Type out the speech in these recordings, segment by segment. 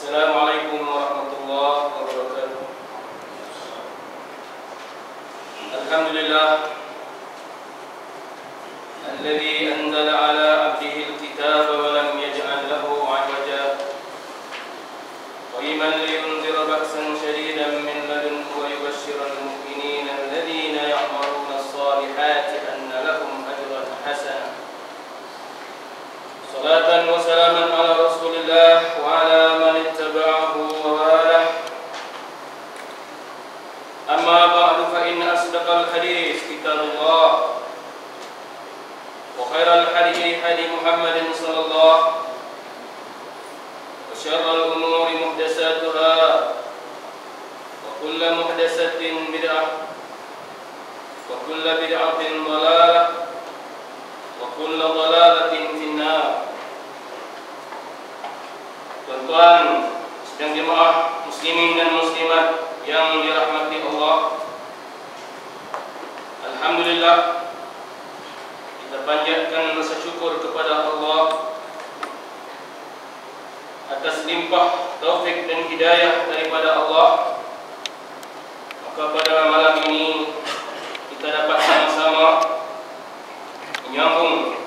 Assalamualaikum warahmatullahi wabarakatuh. Alhamdulillah alladzi anzala ala abdihi alkitaba wa lam yaj'al lahu 'iwaja qayyiman liyunzira ba'san shadidan min ladunhu wa yubashshira al-mu'minina alladhina ya'maluna as-salihati anna lahum ajran hasana. Salatan wa salaman ala Rasulillah wa ala man ittaba'ahu wa walah. Amma ba'du fa inna asdaqal hadits kitabullah wa khairal hadi hadi Muhammadin sallallahu wa syarrul umuri muhdatsatuha wa kullu muhdatsatin bid'ah wa kullu bid'atin dhalalah wa kullu dhalalatin finnar. Tuan-tuan sedang jemaah muslimin dan muslimat yang dirahmati Allah, alhamdulillah kita panjatkan rasa syukur kepada Allah atas limpah taufik dan hidayah daripada Allah. Maka pada malam ini kita dapat sama-sama menyambung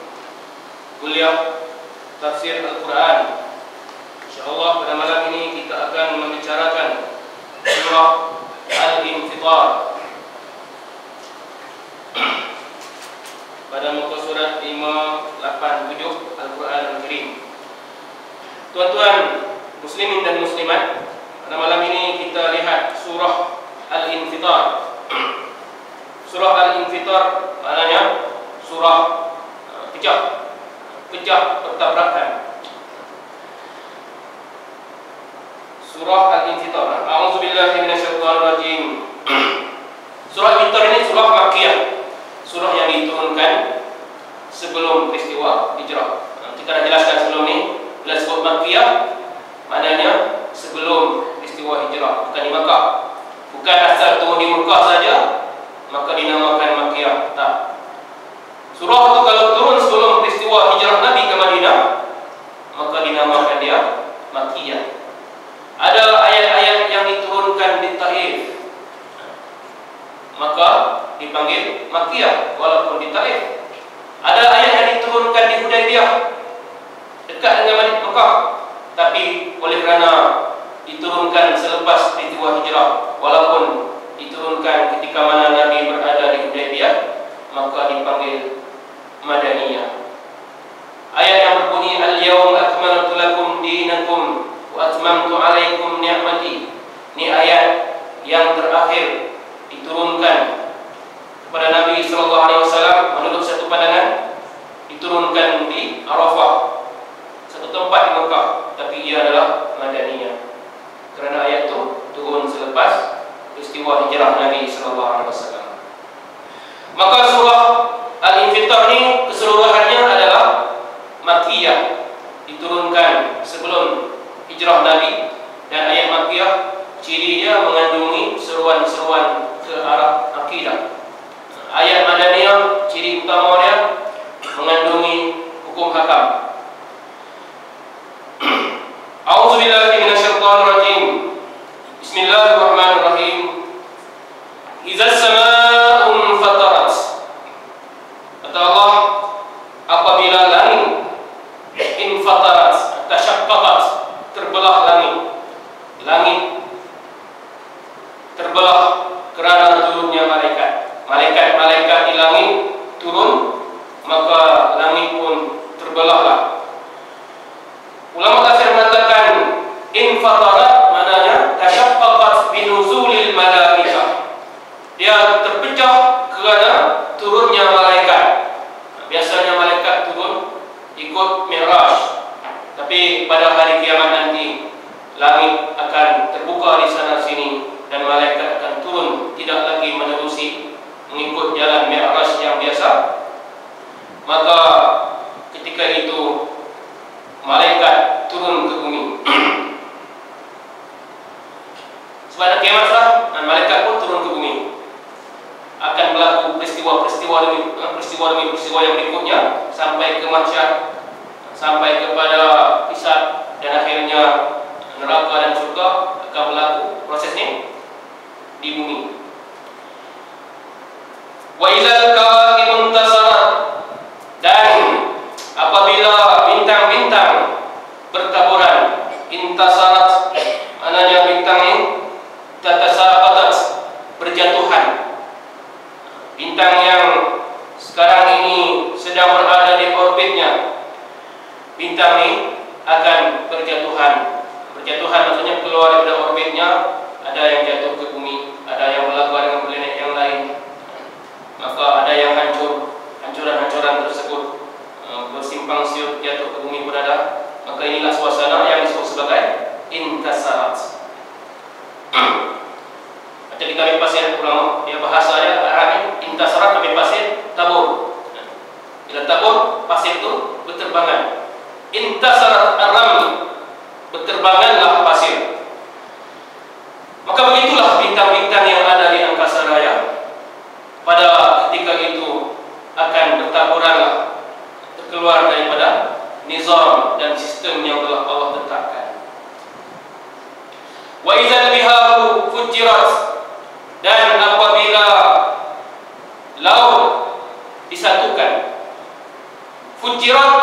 kuliah tafsir Al-Quran. InsyaAllah pada malam ini kita akan membicarakan surah Al-Infitar pada muka surat 587 Al-Quran Al-Karim. Tuan-tuan muslimin dan muslimat, pada malam ini kita lihat surah Al-Infitar. Surah Al-Infitar maknanya surah pecah pertabrakan. Surah Al-Infitar. A'udzubillahi minasyaitonirrajim. Surah Al-Infitar ini surah Makkiyah, surah yang diturunkan sebelum peristiwa hijrah. Kita dah jelaskan sebelum ni, bila sebut Makkiyah maknanya sebelum peristiwa hijrah, bukan di Makkah. Bukan asal turun di Makkah saja maka dinamakan Makkiyah. Tak. Surah itu kalau turun sebelum peristiwa hijrah Nabi ke Madinah maka dinamakan dia Makkiyah. Ada ayat-ayat yang diturunkan di Taif maka dipanggil Makkiyah walaupun di Taif. Ada ayat yang diturunkan di Hudaybiyah dekat dengan Makkah, tapi oleh kerana diturunkan selepas peristiwa hijrah walaupun diturunkan ketika mana Nabi berada di Hudaybiyah maka dipanggil Madaniyah. Ayat yang berbunyi al-yawma akmaltu lakum dinakum wa atmamtu alaikum ni'mati. Ini ayat yang terakhir diturunkan kepada Nabi sallallahu alaihi wasallam menurut satu pandangan diturunkan di Arafah, satu tempat di Mekah, tapi ia adalah Madaniyah kerana ayat itu turun selepas peristiwa hijrah Nabi sallallahu alaihi wasallam. Maka surah Al-Infitar ini keseluruhannya adalah Makkiyah, diturunkan sebelum hijrah Nabi, dan ayat Makkiyah cirinya mengandungi seruan-seruan ke arah akidah. Ayat Madaniyah ciri utamanya mengandungi hukum hakam. A'udzubillahi minasyaitonirrajim. Bismillahirrahmanirrahim. Idza as-samaa'u fatarat. Kata Allah, apabila langit infatarat, tashaqqaqat, terbelah langit. Langit terbelah kerana turunnya malaikat. Malaikat-malaikat di langit turun, maka langit pun terbelahlah. Ulama tafsir mengatakan infatarat maknanya tashaqqaqat binuzulil malaikah. Dia terpecah kerana turunnya malaikat. Biasanya malaikat turun ikut Mi'raj, tapi pada hari kiamat nanti langit akan terbuka di sana sini dan malaikat akan turun, tidak lagi menerusi mengikut jalan Mi'raj yang biasa. Maka ketika itu malaikat turun ke bumi. Sepada kiamat dan malaikat pun turun ke bumi. Akan berlaku peristiwa-peristiwa demi peristiwa yang berikutnya sampai ke mahsyar, sampai kepada hisab, dan akhirnya neraka dan surga akan berlaku proses ini di bumi. Wa idzal kawakib intasarat, dan apabila bintang-bintang bertaburan, intasarat maknanya bintang ini tatasaqatat, berjatuhan. Bintang yang sekarang ini sedang berada di orbitnya, bintang ini akan berjatuhan. Berjatuhan maksudnya keluar dari orbitnya, ada yang jatuh ke bumi, ada yang berlaku dengan planet yang lain. Maka ada yang hancur, hancuran-hancuran tersebut bersimpang siur jatuh ke bumi pun ada. Maka inilah suasana yang disebut sebagai inkasarat. Macam kita ambil pasir ulama, dia bahasanya Arab inkasarat, ambil pasir tabur. Bila tabur, pasir itu berterbangan. Inkasarat ar-ramli, berterbanganlah pasir. Maka begitulah bintang-bintang yang ada di angkasa raya pada ketika itu akan bertaburanlah, keluar daripada nizam dan sistem yang telah Allah tetapkan. Wa idzal biharu fujirat, dan apabila laut disatukan. Fujirat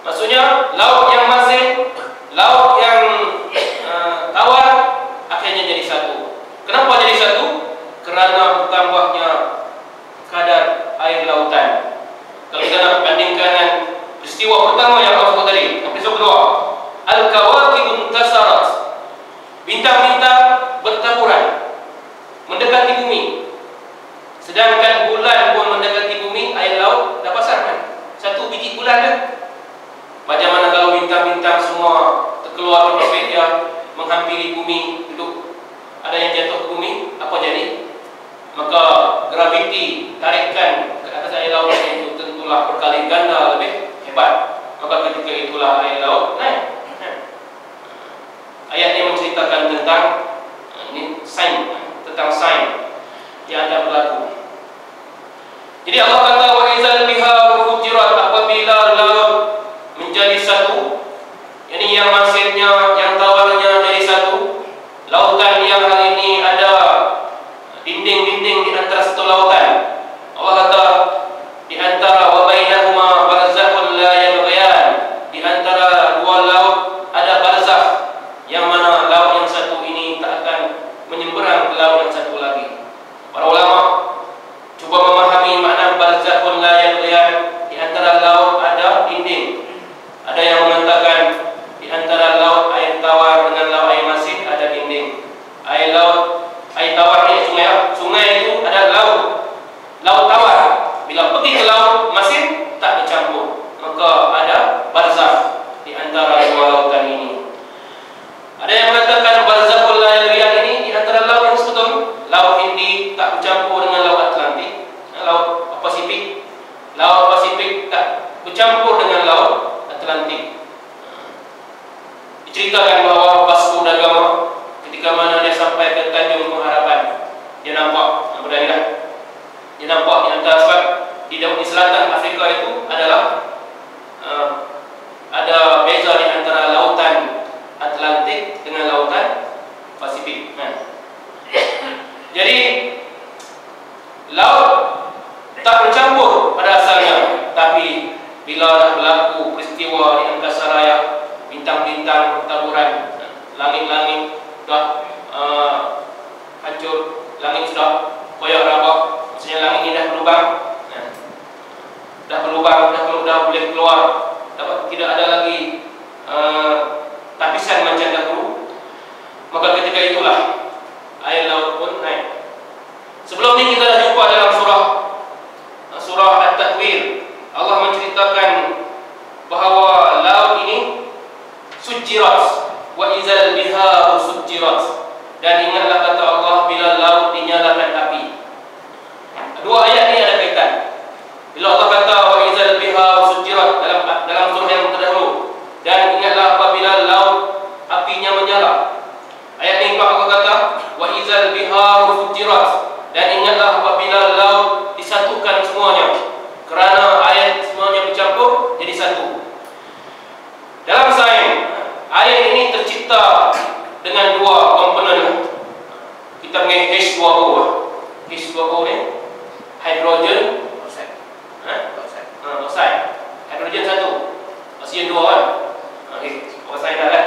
maksudnya laut yang masin, laut yang tawar akhirnya jadi satu. Kenapa jadi satu? Kerana bertambahnya kadar air lautan. Kalau kita nak bandingkan dengan peristiwa pertama yang Allah sebut tadi, peristiwa kedua, al-kawakib intasarat, bintang-bintang bertaburan mendekati bumi. Sedangkan bulan pun mendekati bumi, air laut dah pasar kan? Satu biji bulan kan? Bagaimana kalau bintang-bintang semua terkeluar dari orbit dia menghampiri bumi, duduk, ada yang jatuh ke bumi, apa jadi? Maka graviti, tarikan ke atas air laut itu tentulah berkali ganda lebih hebat. Maka ketika itulah air laut naik. Ayat ini menceritakan tentang sains, tentang sains yang akan berlaku. Jadi Allah kata wa idzal biharu fujirat, apabila laut menjadi satu, ini yang masirnya, yang tawarnya jadi satu. Lautan yang hari ini ada dinding-dinding di antara satu lautan. Allah kata di antara wa bainahuma barzakhun la yabghiyan, di antara dua laut ada barzakh, yang mana laut yang satu ini tak akan menyeberang ke laut yang satu lagi. Para ulama cuba memahami makna barzakhun la yabghiyan. Di antara laut ada dinding. Ada yang mengatakan di antara laut air tawar dengan laut air masin ada dinding. Air tawar ni sungai itu ada laut tawar. Bila pergi ke laut masin tak bercampur, maka ada barzakh di antara dua lautan ini. Ada yang mengatakan barzakhul la yabghiyan ini di antara laut yang sebetul, laut Hindi tak bercampur dengan laut Atlantik, laut Pasifik. Laut Pasifik tak bercampur dengan laut Atlantik. Diceritakan bahawa Vasco da Gama ketika mana dia sampai ke Tanjung Pengharapan, dia nampak, dia nampak di antara, sebab di selatan Afrika itu adalah ada beza di antara lautan Atlantik dengan lautan Pasifik. Jadi laut tak bercampur pada asalnya, tapi bila dah berlaku peristiwa di angkasa raya, bintang-bintang bertaburan, langit-langit sudah hancur, langit sudah koyak rabak, maksudnya langit ini dah berlubang, dah boleh keluar, tidak ada lagi tapisan macam dahulu. Maka ketika itulah air laut pun naik. Sebelum ini kita dah jumpa dalam surah At-Takwir, Allah menceritakan bahawa laut ini sujirat, wa idzal biharu sujirat, dan ingatlah kata Allah bila laut dinyalakan api. Dua ayat ini ada kaitan. Bila Allah kata wa idzal biharu sujirat dalam surah yang terdahulu, dan ingatlah apabila laut apinya menyala. Ayat ini Allah kata wa idzal biharu sujirat, dan ingatlah apabila laut disatukan semuanya, kerana air semuanya bercampur jadi satu. Dalam sains, air ini ini tercipta dengan dua komponen. Kita panggil H2O. H2O ni hidrogen oxide. Oxide. Hidrogen satu, oksigen dua kan. Okey, oxide dah kan.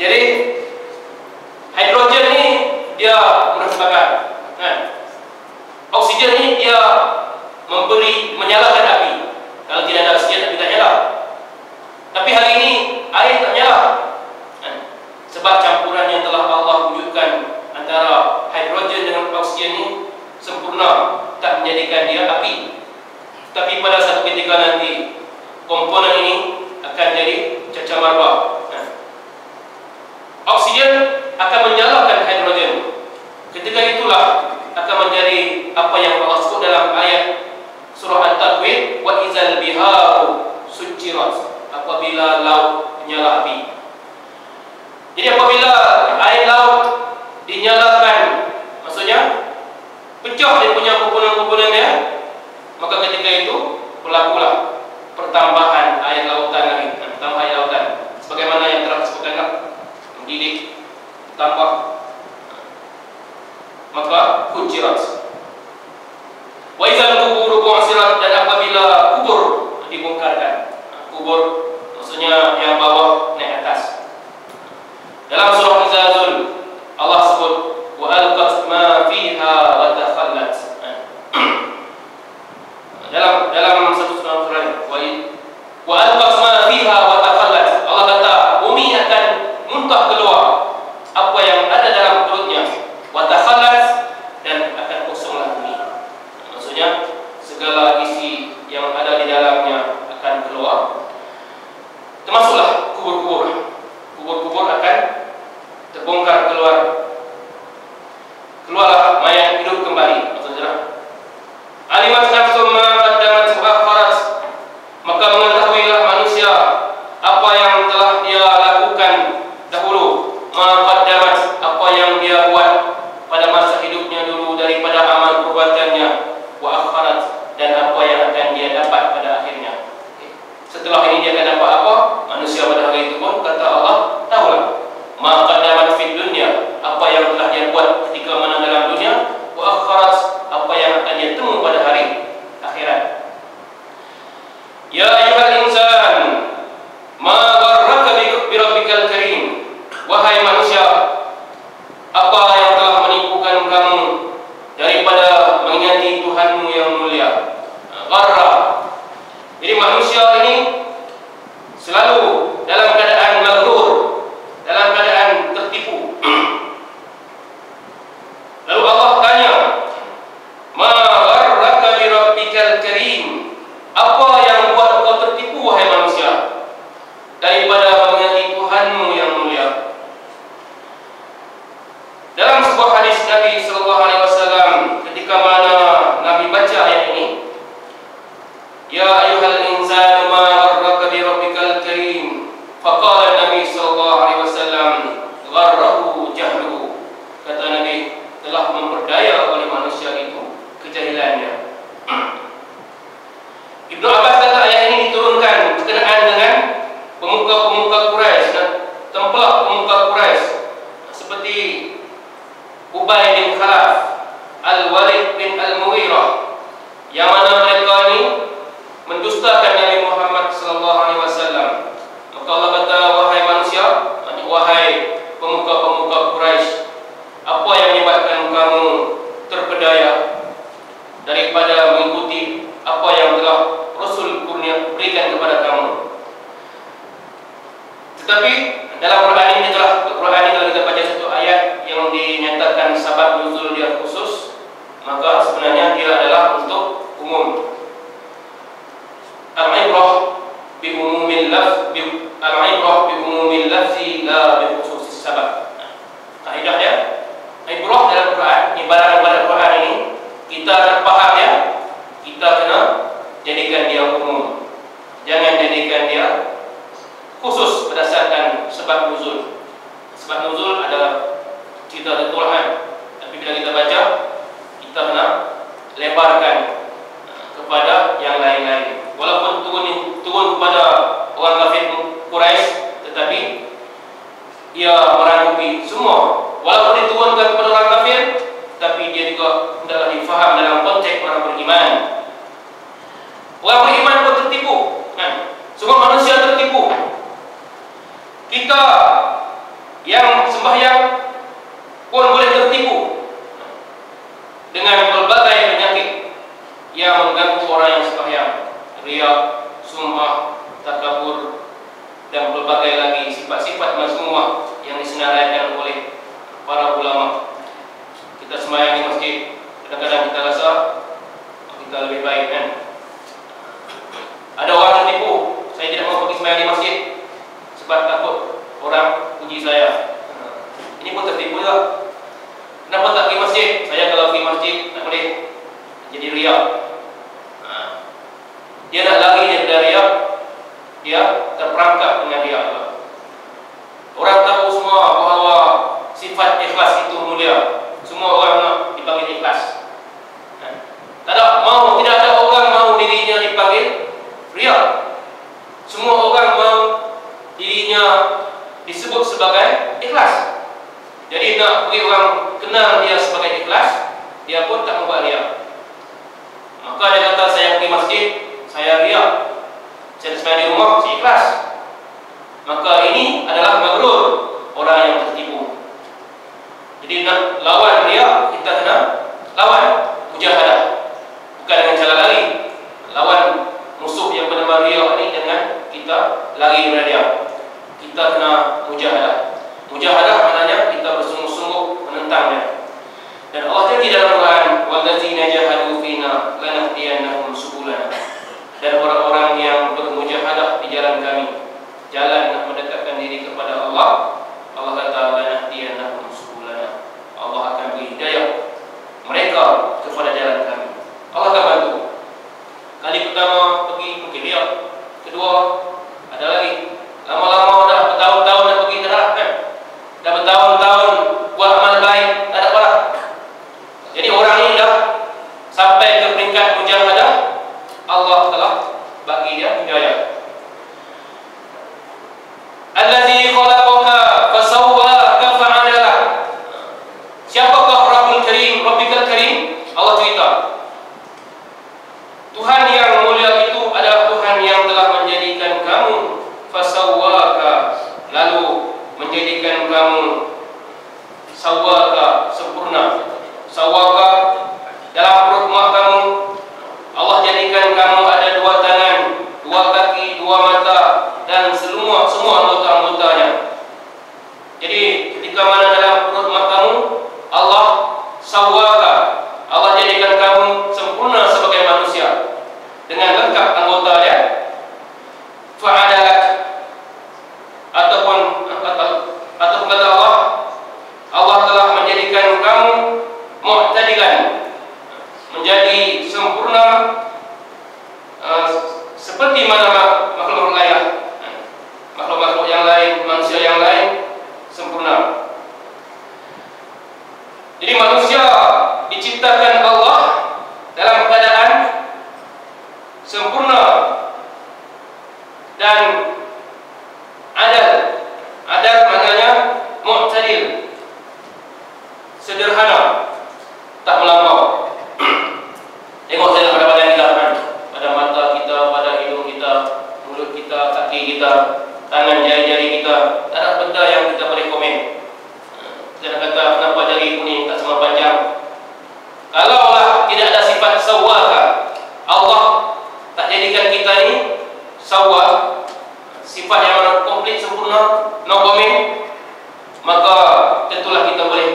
Jadi hidrogen ni dia merupakan oksigen ni dia menyalakan api. Kalau tidak ada oksigen, api tak nyala. Tapi hari ini air tak nyala, sebab campuran yang telah Allah wujudkan antara hidrogen dengan oksigen ni sempurna, tak menjadikan dia api. Tapi pada satu ketika nanti komponen ini akan jadi cacamarba. Oksigen akan menyalakan hidrogen. Ketika itulah akan menjadi apa yang Allah sebut dalam ayat surah At-Takwir, wa izal biharu sujirat, apabila laut menyala api. Jadi apabila air laut dinyalakan, maksudnya pecah dia punya komponen-komponen dia, maka ketika itu berlakulah pertambahan air lautan lagi, pertambahan air lautan. Sebagaimana yang telah disebutkan, mendidih, tambah, maka kujirat. Wa izal kuburu bu'sirat, dan apabila kubur dibongkarkan. Kubur maksudnya yang bawah naik atas. Dalam surah Al-Zalzal Allah sebut wa alqat ma fiha wa takhallat. Dalam satu surah lain wa alqat ma fiha wa takhallat, Allah kata bumi akan muntah keluar apa yang ada dalam perutnya, wa takhallat, dan akan kosonglah bumi. Maksudnya segala isi yang ada di dalamnya akan keluar, termasuklah kubur-kubur. Kubur-kubur akan terbongkar keluarlah mayat hidup kembali. Maksudnya alimat nafsum ma qaddamat wa akharat, maka mengetahuilah manusia apa yang telah dia lakukan dahulu, ma qaddamat, apa yang dia buat pada masa hidupnya dulu daripada amal perbuatannya, wa akharat, dan apa yang akan dia dapat pada akhirnya. Setelah ini dia akan dapat apa? Manusia pada hari itu pun kata Allah tahulah ma qaddamat fid dunya, apa yang telah dia buat ketika mana dalam dunia, wa akharat, apa yang akan dia temu pada hari akhirat. Ya ayyuhal insan ma gharraka bi rabbikal karim, wahai manusia, apa yang telah menipukan kamu daripada mengingati Tuhanmu yang mulia. Gharra, jadi manusia ini selalu dalam keadaan maghrur, dalam keadaan tertipu. Lalu Allah tanya, ma gharraka bi rabbikal karim, apa yang buat kau tertipu wahai manusia daripada mengingati Tuhanmu yang mulia. Dalam sebuah hadis Nabi sallallahu alaihi wasallam, ketika mana Nabi baca ayat ini, ya ayyuhal insanu ma gharraka bi rabbikal karim, faqala Nabi sallallahu alaihi wasallam, gharrahu jahluhu, kata Nabi, telah memperdaya oleh manusia itu kejahilannya. Ibnu Abbas kata ayat ini diturunkan berkenaan dengan pemuka-pemuka Quraisy dan tempelak pemuka Quraisy seperti Ubay bin Khalaf, Al-Walid bin Al-Mughirah, yang mana mereka ini mendustakan Nabi Muhammad sallallahu alaihi wasallam. Maka Allah kata, wahai manusia, wahai pemuka-pemuka Quraisy, apa yang menyebabkan kamu terpedaya daripada mengikuti apa yang telah Rasul kurnia berikan kepada kamu? Tetapi dalam Quran ini kalau kita baca satu ayat yang dinyatakan sebab nuzul dia khusus, maka sebenarnya dia adalah untuk umum. Al-ibrah bi umumil lafzi la bi khususis sabab. Kaidah dia, ibrah dalam Quran, ibarat Quran ini kita nak faham ya, kita kena jadikan dia umum. Jangan jadikan dia khusus berdasarkan sebab nuzul. Sebab nuzul adalah cerita tertulah, tapi bila kita baca, kita nak lebarkan kepada yang lain-lain. Walaupun turun kepada orang kafir Quraisy, tetapi ia merangkupi semua. Walaupun diturunkan kepada orang kafir, tapi dia juga hendaklah difaham dalam konteks orang beriman. Orang beriman pun tertipu, kan? Semua manusia tertipu. Kita yang sembahyang pun boleh tertipu dengan berbagai penyakit yang mengganggu orang yang sembahyang. Riya, sum'ah, takabur, dan berbagai lagi sifat-sifat mazmumah yang disenaraikan oleh para ulama. Kita sembahyang di masjid, kadang-kadang kita rasa kita lebih baik, kan? Ada orang tertipu, saya tidak mau pergi sembahyang di masjid sebab takut orang puji saya. Ini pun tertipu juga. Kenapa tak pergi masjid? Saya kalau pergi masjid tak boleh jadi riya. Dia nak lari daripada riya, dia terperangkap dengan riya. Orang tahu semua bahawa sifat ikhlas itu mulia. Semua orang nak dipanggil ikhlas. Tak ada mau, tidak ada orang mau dirinya dipanggil riya. Semua orang mau dirinya disebut sebagai ikhlas. Jadi nak bagi orang kenal dia sebagai ikhlas, dia pun tak membuat riya. Maka dia kata, saya pergi masjid, saya riya. Saya sembahyang di rumah, saya ikhlas. Maka ini adalah maghrur, orang yang tertipu. Jadi nak lawan riya, kita kena lawan mujahadah. Bukan dengan cara lari. Lawan musuh yang bernama riya ini dengan kita lari daripada dia. Kita kena mujahadah. Mujahadah maknanya kita bersungguh-sungguh menentangnya. Dan Allah janji dalam Quran, wallazina jahadu fina lanahdiyannahum subulana. Dan orang-orang yang bermujahadah di jalan kami, jalan nak mendekatkan diri kepada Allah, Allah kata lanahdiyannahum subulana. Allah akan beri hidayah mereka kepada jalan kami. Allah akan bantu. Kali pertama pergi mungkin riya, kedua ada lagi. Lama-lama dah bertahun-tahun dah pergi dah, kan? Dah bertahun-tahun buat amal baik, tak ada apa. Jadi orang ini dah sampai ke peringkat mujahadah, Allah telah bagi dia hidayah. Allazi khalaqaka fasawwaka fa'adala. Siapakah Rabbul Karim, Rabbikal Karim? Allah cerita. Tuhan yang mulia itu adalah Tuhan yang telah menjadikan kamu fasawwaka, lalu menjadikan kamu sawwaka, sempurna. Sawwaka, dalam perut mak kamu Allah jadikan kamu ada dua tangan, dua kaki, dua mata, dan semua anggota-anggotanya. Jadi ketika mana dalam perut mak kamu, Allah sawwaka, Allah jadikan kamu sempurna sebagai manusia dengan lengkap anggota dia. Fa'adalak, ataupun kata Allah telah menjadikan kamu mu'tadilan, menjadi sempurna seperti mana makhluk lain, makhluk-makhluk yang lain, manusia yang lain sempurna. Jadi manusia diciptakan Allah dalam keadaan sempurna dan adil. Adil maknanya mu'tadil, sederhana, tak melampau. Tengok saja pada badan kita, kan? Pada mata kita, pada hidung kita, mulut kita, kaki kita, tangan, jari-jari kita. Tak ada benda yang kita boleh komen. Kita nak kata kenapa jari kuning tak sama panjang. Kalaulah tidak ada sifat sawwaka, Allah tak jadikan kita ni sawwa, sifat yang komplit, sempurna, no comment, maka tentulah kita boleh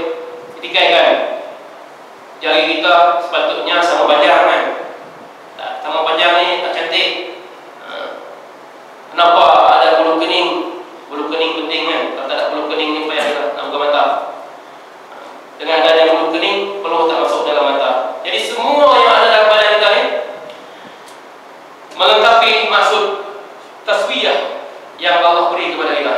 ditikaikan. Jari kita sepatutnya sama panjang, kan? Tak sama panjang ni tak cantik. Kenapa ada bulu kening? Bulu kening penting, kan? Kalau tak ada bulu kening ni payahlah nak buka mata. Dengan adanya bulu kening, peluh tak masuk dalam mata. Jadi semua yang ada dalam badan kita ni melengkapi maksud tasbiyah yang Allah beri kepada kita.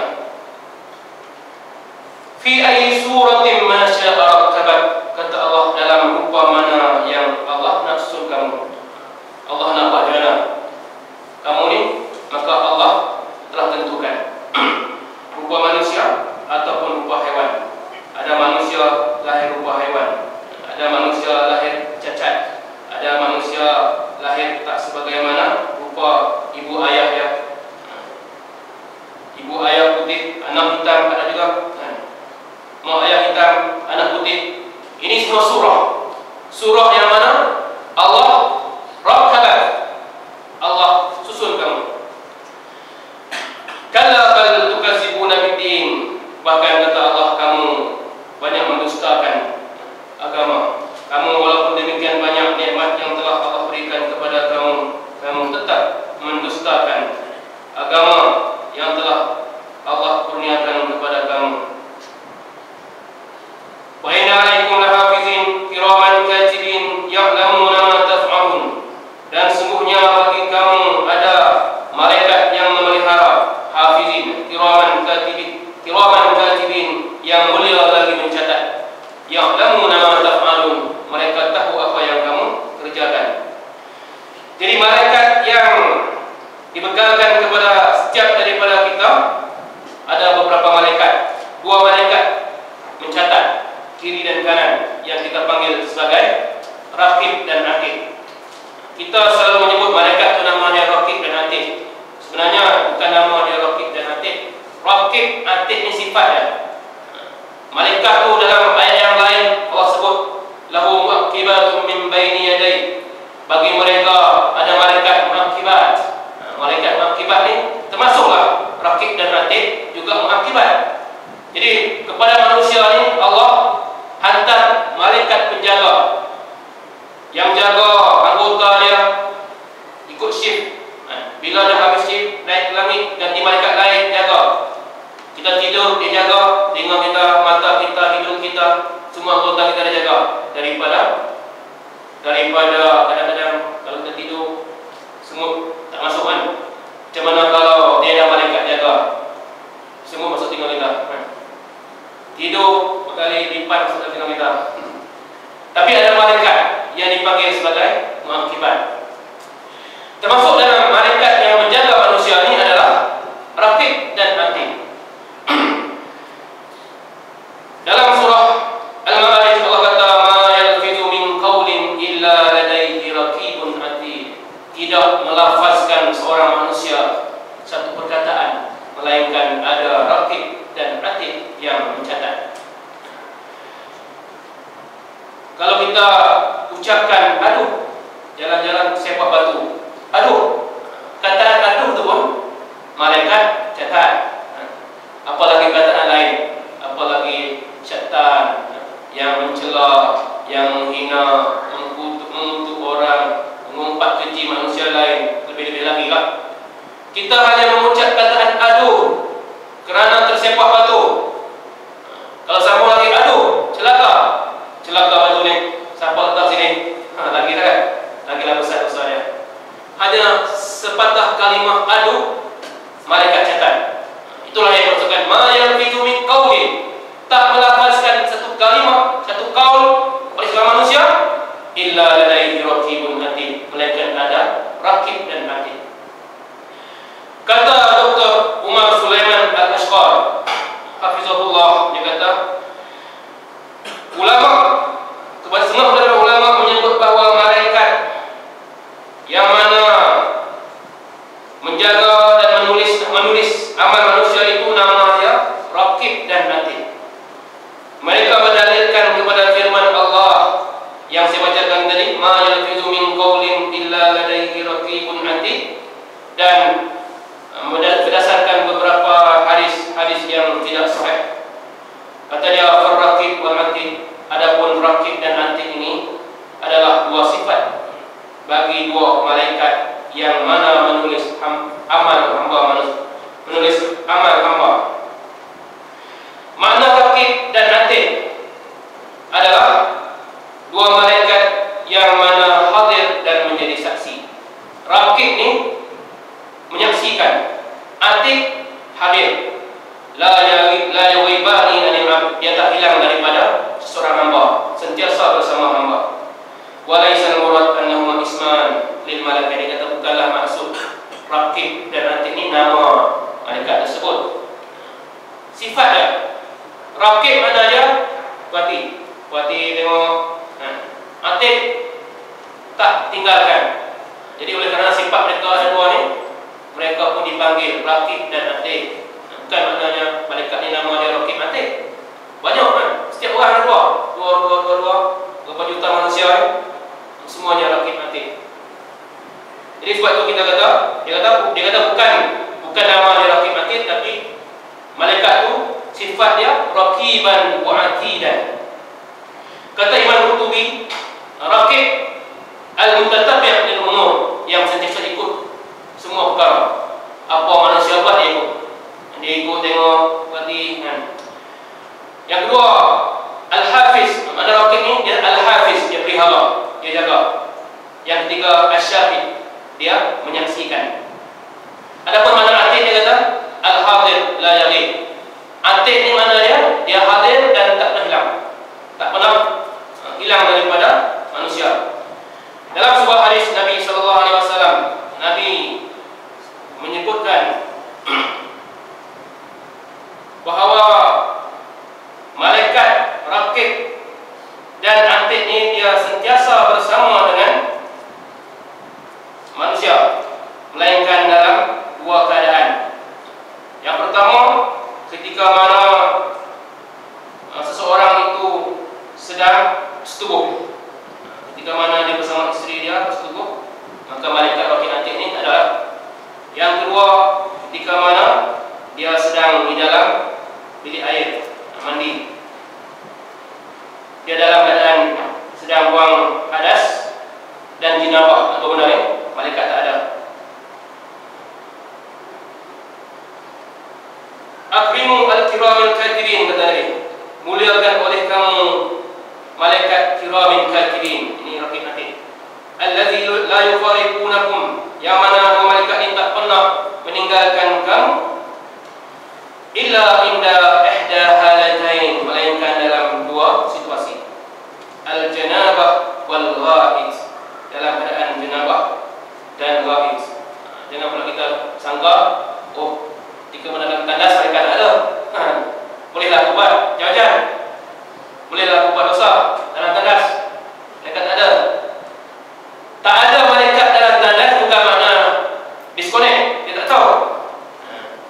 Fi ayyi suratin ma syaa rakkabat, kata Allah, dalam rupa mana yang Allah nak susun kamu. Allah nak buat macam mana kamu ni, maka Allah telah tentukan. Rupa manusia ataupun rupa haiwan. Ada manusia lahir rupa haiwan, ada manusia lahir cacat, ada manusia lahir tak sebagaimana rupa ibu ayah dia. Ibu ayah putih, anak hitam ada juga. Mak ayah hitam, anak putih. Ini semua surah. Surah yang mana Allah rakkabat, Allah susun kamu. Kalla bal tukazibuna biddin. Bahkan kata Allah, kamu banyak mendustakan agama. Kamu walaupun demikian banyak nikmat yang telah Allah berikan kepada kamu, kamu tetap mendustakan agama yang telah Allah kurniakan kepada kamu. Wa inna 'alaikum lahafizin kiraman katibin ya'lamuna ma taf'alun. Dan sungguhnya bagi kamu ada malaikat yang memelihara, hafizin, kiraman katibin yang mulia lagi mencatat. Ya'lamuna ma taf'alun, mereka tahu apa yang kamu kerjakan. Jadi malaikat yang dibekalkan kepada setiap daripada kita, ada beberapa malaikat, 2 malaikat mencatat kiri dan kanan yang kita panggil sebagai Raqib dan Atid. Kita selalu menyebut malaikat itu namanya Raqib dan Atid. Sebenarnya bukan nama dia Raqib dan Atid. Raqib, Atid ni sifatnya. Malaikat itu dalam ayat yang lain Allah sebut lahu mu'aqibatun min baini yadayhi. Bagi mereka ada malaikat mu'aqibat. Malaikat mu'aqibat ni termasuklah Raqib dan Atid juga mu'aqibat. Jadi kepada manusia ni Allah hantar malaikat penjaga yang jaga anggota dia ikut shift. Bila dah habis shift, naik ke langit, ganti malaikat lain jaga. Kita tidur, dia jaga. Telinga kita, mata kita, hidung kita, semua anggota kita dia jaga. Daripada kadang-kadang kalau kita tidur semut tak masuk kan. Macam mana kalau dia ada malaikat jaga, semut masuk telinga kita. Tidur berkali lipat masuk dalam telinga kita. Tapi ada malaikat yang dipanggil sebagai mu'aqibat. Termasuk dalam malaikat yang menjaga manusia ini adalah Raqib dan Atid. Dalam surah Al-Ma'arij Allah kata ma yalfizu min qawlin illa ladaihi raqibun atid. Tidak melafazkan seorang manusia satu perkataan melainkan ada Raqib dan Atid yang mencatat. Kalau kita ucapkan aduh, jalan-jalan sepak batu, aduh, kataan aduh tu pun malaikat catat. Apalagi kataan lain, apalagi syaitan yang mencela, yang menghina, mengutuk orang, mengumpat keji manusia lain, lebih-lebih lagi lah. Kita hanya mengucap kataan aduh kerana tersepak batu. Kalau sambung lagi aduh, celaka batu ni, siapa letak sini? Lagi dah kan? Lagilah besar dosa dia. Hanya sepatah kalimah aduh malaikat catat. Itulah yang maksudkan ma yalfizu min qaulin. Tak melafazkan satu kalimah, satu qaul oleh seorang manusia illa ladaihi raqibun atid, melainkan ada Raqib dan Atid. Kata Dr. Umar Sulaiman Al-Ashqar hafizahullah, dia kata ulama, kepada semua ulama menyebut bahawa malaikat yang mana menjaga dan menulis amal manusia itu namanya Raqib dan Atid. Mereka berdalilkan kepada firman Allah yang saya bacakan tadi, ma yalfizu min qawlin illa ladaihi raqibun atid, dan berdasarkan beberapa hadis yang tidak sahih. Kata dia Ar-Raqib wal Atid. Adapun Raqib dan Atid ini adalah 2 sifat bagi 2 malaikat yang mana menulis amal hamba manusia, menulis amal hamba. Makna Raqib dan Atid adalah 2 malaikat yang mana hadir dan menjadi saksi. Raqib ni menyaksikan, Atid hadir. La yawibani anil abd, dia tak hilang daripada seorang hamba, sentiasa bersama hamba. Walaisal murad annahuma isman lil malaikat, dia kata bukanlah maksud Raqib dan Atid ni nama malaikat tersebut, sifat dia. Rakib mana dia? Puati. Puati tengok. Atid tak tinggalkan. Jadi oleh kerana sifat mereka ada dua ni, mereka pun dipanggil Rakib dan Atid. Bukan maknanya malaikat ni nama dia Rakib Atid. Banyak kan? Setiap orang ada dua. Berapa juta manusia ni? Semuanya Rakib Atid. Jadi sebab itu dia kata bukan nama dia Rakib Atid, tapi malaikat tu sifat dia Raqiban wa Atidan. Kata Imam Qurtubi, Rakib al-mutatabi' lil umur, yang sentiasa ikut semua perkara. Apa manusia buat dia ikut. Dia ikut tengok berarti kan. Yang kedua, al-hafiz. Mana Rakib ni? Dia al-hafiz, dia pelihara, dia jaga. Yang ketiga, asy-syahid, dia menyaksikan. Adapun mana Atid, dia kata al-hadir la yaghib. Atid ni mana dia? Dia hadir dan tak pernah hilang. Tak pernah hilang daripada manusia. Dalam sebuah hadis Nabi sallallahu alaihi wasallam, Nabi menyebutkan bahawa malaikat Rakib dan Atid ni dia sentiasa bersama dengan manusia, melainkan dalam dua keadaan. Yang pertama, ketika mana seseorang itu sedang setubuh. Ketika mana dia bersama isteri dia setubuh, maka malaikat Rakib Atid ni tak ada. Yang kedua, ketika mana dia sedang di dalam bilik air mandi, dia dalam keadaan sedang buang hadas dan jinabah atau benar ni, malaikat tak ada. Akrimu al-kiramil katibin, kata Nabi, muliakan oleh kamu malaikat kiramin katibin. Ini Rakib Atid. Allazi la yufariqunakum, yang mana malaikat ini tak pernah meninggalkan kamu illa inda ihda halatain, melainkan dalam dua situasi, al-janabah wal ghaid, dalam keadaan janabah dan ghaid. Jangan pula kita sangka, oh, jika mana dalam tandas mereka tak ada, bolehlah aku buat jangan-jangan, bolehlah aku buat dosa dalam tandas, mereka tak ada. Tak ada malaikat dalam tandas bukan makna disconnect, dia tak tahu.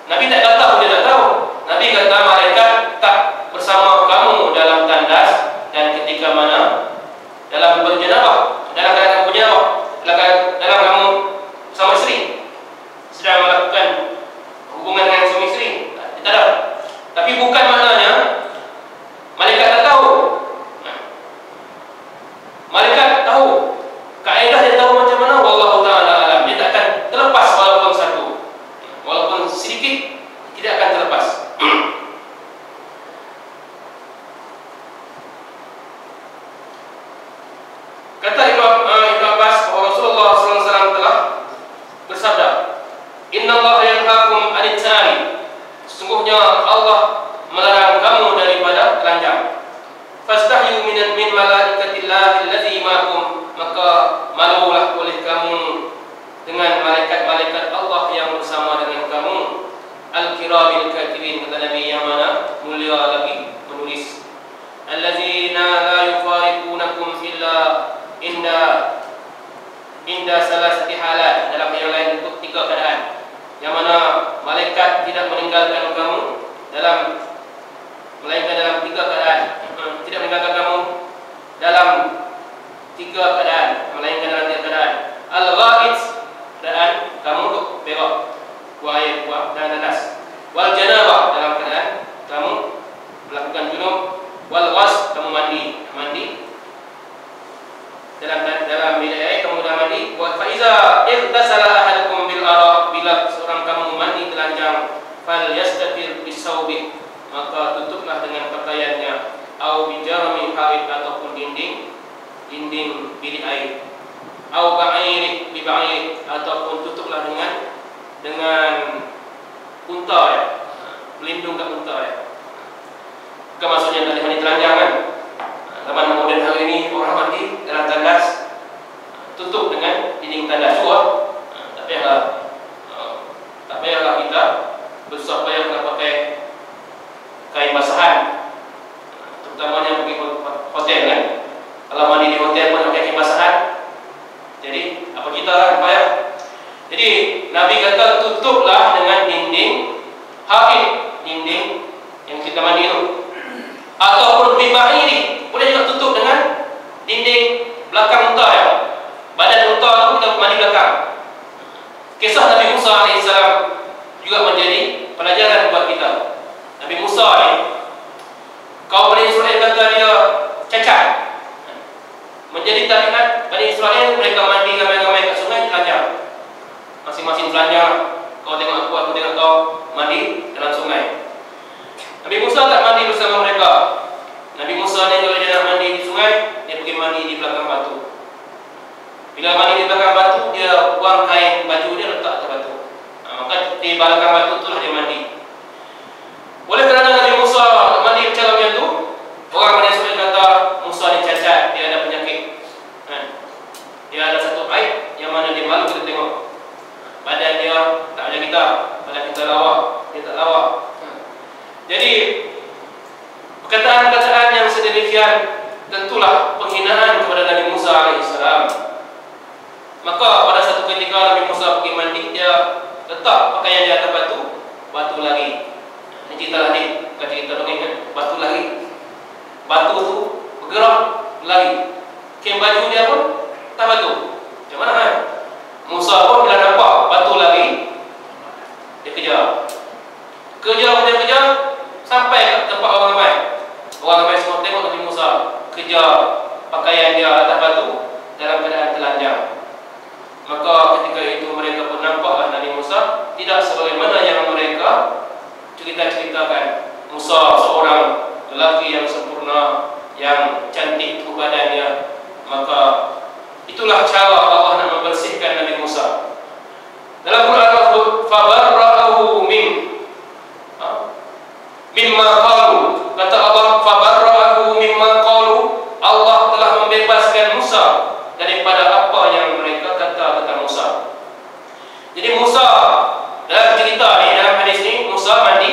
Nabi tak tahu, dia tak tahu. Nabi kata malaikat tak bersama kamu dalam tandas dan ketika mana dalam berjenabah, dalam keadaan berjenabah, dalam kamu bersama isteri sedang melakukan hubungan dengan suami isteri, tak ada. Tapi bukan maknanya malaikat tak tahu. Malaikat tahu. Kaedah dia tahu macam mana, wallahu ta'ala alam. Dia tak akan terlepas walaupun satu, walaupun sedikit, tidak akan terlepas. Kata Ibn Abbas bahawa Rasulullah SAW telah bersabda, Innallaha yanhaakum 'anil ta'ali, sesungguhnya Allah melarang kamu daripada telanjang. Fastahyu min malaikatillahi allazi ma'akum, maka malulah oleh kamu dengan malaikat-malaikat Allah yang bersama dengan kamu, al-kiramil katibin, kata Nabi, yang mana mulia lagi menulis, allazina la yufariqunakum illa inda salasati halat, dalam yang lain untuk tiga keadaan, yang mana malaikat tidak meninggalkan kamu melainkan dalam tiga keadaan. Tidak meninggalkan kamu dalam tiga keadaan, melainkan dalam tiga keadaan. Al-ghaid, keadaan kamu untuk berak, buang air, buang dan nanas. Wal janabah, dalam keadaan kamu melakukan junub. Wal ghusl, kamu mandi dalam bilik air, kamu dah mandi. Wa fa iza irtasala ahadukum bil ara, bila seorang kamu mandi telanjang, fal yastatir bisawbi, maka tutuplah dengan pakaiannya, au bijarmi haid, ataupun dinding bilik air, au ba'ir bi ba'ir, ataupun tutuplah dengan unta, ya, pelindung kat unta, ya. Bukan maksudnya tak mandi telanjang kan. Zaman moden hari ini orang mandi dalam tandas, tutup dengan dinding tandas juga. Tak payahlah kita bersusah payah nak pakai kain basahan yang kita mandi itu, ataupun bima'iri, boleh juga tutup dengan dinding belakang unta ya. Badan unta itu kita mandi belakang. Kisah Nabi Musa AS juga menjadi pelajaran buat kita. Nabi Musa ni, kaum Bani Israel kata dia cacat. Menjadi tabiat Bani Israel, mereka mandi ramai-ramai kat sungai, telanjang. Masing-masing telanjang. Kau tengok aku tengok kau mandi dalam sungai. Nabi Musa tak mandi bersama mereka. Nabi Musa ni kalau dia nak mandi di sungai, dia pergi mandi di belakang batu. Bila mandi di belakang batu, dia buang kain baju dia letak atas batu. Maka di belakang batu itulah dia mandi. Oleh kerana Nabi Musa mandi macam macam tu, orang Bani Israel kata Musa ni cacat, dia ada penyakit. Dia ada satu aib yang mana dia malu kita tengok. Badan dia tak macam kita, badan kita lawak, dia tak lawak. Jadi perkataan-perkataan yang sedemikian tentulah penghinaan kepada Nabi Musa AS. Maka pada satu ketika Nabi Musa pergi mandi, dia letak pakaian di atas batu, batu lari. Ini cerita lari, bukan cerita dongeng kan? Batu lari. Batu tu bergerak lari. Kain baju dia pun tak batu. Macam mana kan? Musa pun bila nampak batu lari, dia kejar. Kejar sampai ke tempat orang ramai. Orang ramai semua tengok Nabi Musa kejar pakaian dia atas batu dalam keadaan telanjang. Maka ketika itu mereka pun nampaklah Nabi Musa tidak sebagaimana yang mereka cerita-ceritakan. Musa seorang lelaki yang sempurna, yang cantik tubuh badannya. Maka itulah cara Allah nak membersihkan Nabi Musa. Dalam Quran tersebut, fabarra'ahu mimma qalu. Kata Allah, fabarra'ahu mimma qalu. Allah telah membebaskan Musa daripada apa yang mereka kata tentang Musa. Jadi Musa dalam cerita ni, dalam hadis ni, Musa mandi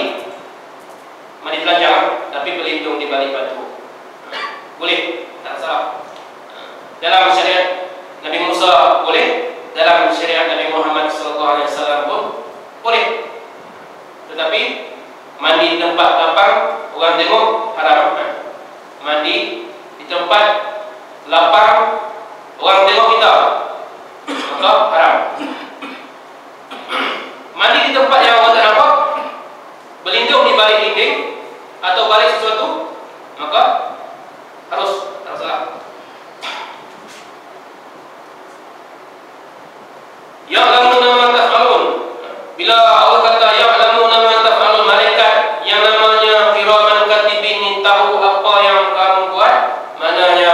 telanjang tapi berlindung di balik batu. Boleh, tak salah. Dalam syariat Nabi Musa boleh, dalam syariat Nabi Muhammad SAW pun boleh. Tetapi mandi di tempat lapang, orang tengok haram. Mandi di tempat lapang, orang tengok kita, maka haram. Mandi di tempat yang orang tak nampak, berlindung di balik dinding atau balik sesuatu, maka harus, tak salah. Ya'lamuna ma taf'alun. Bila Allah kata ya'lamuna ma taf'alun, malaikat yang namanya kiraman katibin ni tahu apa yang kamu buat, maknanya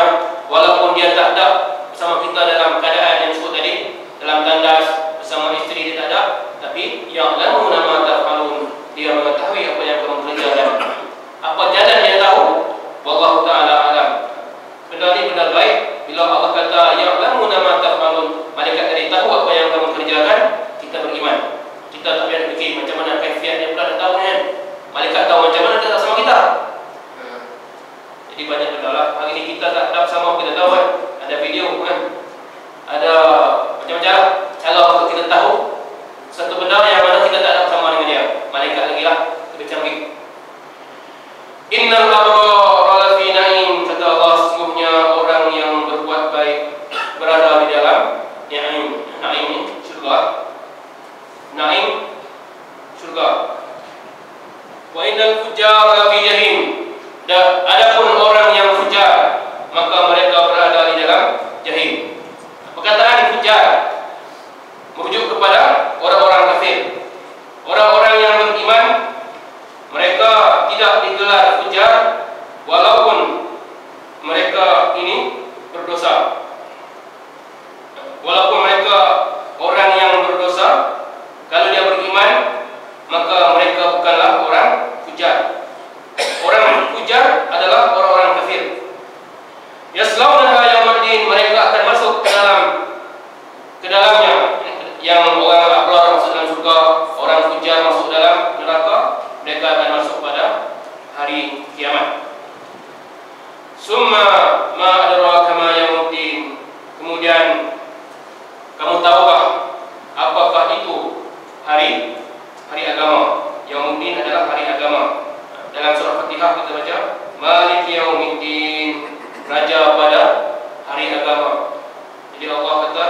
walaupun dia tak ada bersama kita dalam keadaan yang disebut tadi, dalam tandas bersama isteri dia tak ada, tapi ya'lamuna ma taf'alun, dia mengetahui apa yang kamu kerjakan. Apa jalan dia tahu, wallahu ta'ala alam. Benda ni benar baik. Bila Allah kata ya'lamuna ma taf'alun, malaikat tadi tahu apa yang kamu kerjakan, kita beriman. Kita tak payah fikir macam mana kaifiat dia pula dah tahu kan. Malaikat tahu macam mana, dia tak sama kita. Jadi banyak benda lah. Hari ni kita tak ada bersama, kita tahu kan. Ada video kan, ada macam-macam cara untuk kita tahu satu benda yang mana kita tak ada bersama dengan dia. Malaikat lagi lah, lebih canggih. Innal abrara lafi na'im, kata Allah, sesungguhnya orang yang berbuat baik berada di dalam na'im. Na'im ni syurga. Na'im syurga. Wa innal fujjara lafi jahim. Dan adapun orang yang fujar, maka mereka berada di dalam jahim. Perkataan fujar merujuk kepada orang-orang kafir. Orang-orang yang beriman, mereka tidak digelar fujar walaupun mereka ini berdosa. Walaupun mereka orang yang berdosa, kalau dia beriman, maka mereka bukanlah orang fujar. Orang fujar adalah orang-orang kafir. Yaslaunaha yaumaddin, mereka akan masuk ke dalamnya. Yang orang abrar masuk dalam surga, orang fujar masuk dalam neraka, mereka akan masuk pada hari kiamat. Summa ma adraka ma yaumaddin. Kemudian kamu tahukah apakah itu hari agama? Yaumuddin adalah hari agama. Dalam Al-Fatihah kita baca Maliki Yaumiddin, Raja pada hari agama. Jadi Allah kata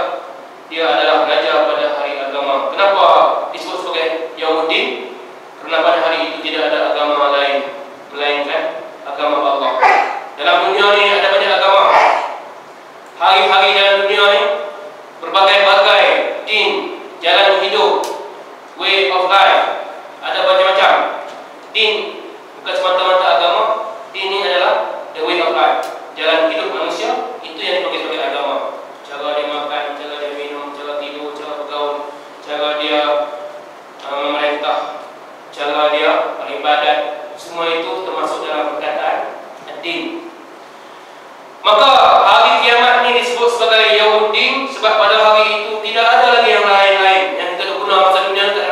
Dia adalah Raja pada hari agama. Kenapa disebut sebagai Yaumuddin? Kerana pada hari itu tidak ada agama lain melainkan agama Allah. Dalam dunia ni ada banyak agama. Hari-hari dalam dunia ni berbagai-bagai din, jalan hidup, way of life, ada macam-macam. Din bukan semata-mata agama. Din ini adalah the way of life, jalan hidup manusia. Itu yang dipanggil sebagai agama. Cara dia makan, cara dia minum, cara tidur, cara bergaul, cara dia memerintah, cara dia beribadat, semua itu termasuk dalam perkataan din. Maka hari kiamat ini disebut sebagai Yaumuddin sebab pada hari itu tidak ada lagi yang lain-lain yang kita guna masa dunia ni.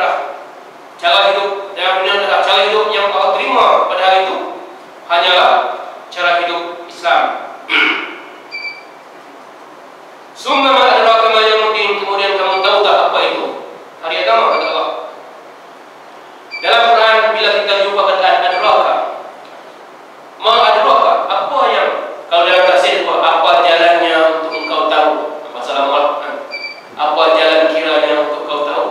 Cara hidup dalam dunia adalah cara hidup yang Allah terima pada hari itu hanyalah cara hidup Islam. Summa ma adraka ma yaumuddin, kemudian kamu tahu tak apa itu hari agama, kata Allah. Dalam Quran bila kita jumpa kata adraka, ma adraka, apa yang, kalau dalam tafsir apa jalannya untuk engkau tahu, Assalamualaikum, apa jalan kiranya untuk kau tahu.